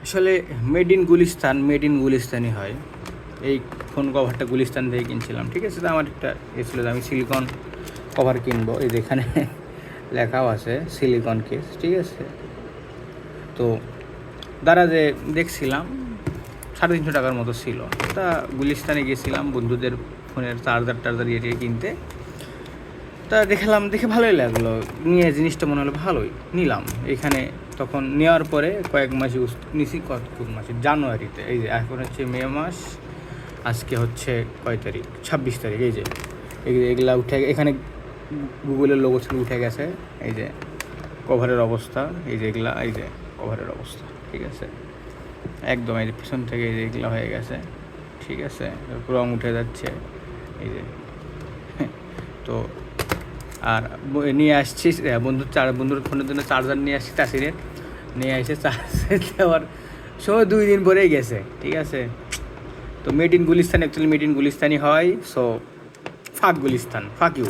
আসলে made in গুলিস্তানই হয়। এই ফোন কভারটা গুলিস্তান থেকে কিনছিলাম, ঠিক আছে। তো আমার একটা ছিল যে আমি সিলিকন কভার কিনবো, এই যে এখানে লেখাও আছে সিলিকন কেস, ঠিক আছে। তো যে দেখছিলাম 350 টাকার মতো ছিল। তা গুলিস্তানে গিয়েছিলাম বন্ধুদের ফোনের চার্জার ইয়ে কিনতে। তা দেখে ভালোই লাগলো, নিয়ে জিনিসটা মনে হলো ভালোই, নিলাম। এখানে তখন নেওয়ার পরে কয়েক মাস ইউজ নিছি, কোন মাসে, জানুয়ারিতে। এই যে এখন হচ্ছে মে মাস, আজকে হচ্ছে কয় তারিখ, 26 তারিখ। এই যে এগুলা উঠে, এখানে গুগলের লোগো ছিল, উঠে গেছে। এই যে কভারের অবস্থা, এই যে এগুলা, এই যে কভারের অবস্থা, ঠিক আছে। একদম এই যে পিছন থেকে এই যে এগুলা হয়ে গেছে, ঠিক আছে। রং উঠে যাচ্ছে, এই যে। তো আর নিয়ে আসছি বন্ধুর ফোনের জন্য চার্জার নিয়ে আসছি তাসিরের, নিয়ে এসে চার্জার দেওয়ার সময় 2 দিন পরেই গেছে, ঠিক আছে। তো made in Gulistan actually made in গুলিস্তানই হয়। সো ফাক গুলিস্তান, ফাক ইউ।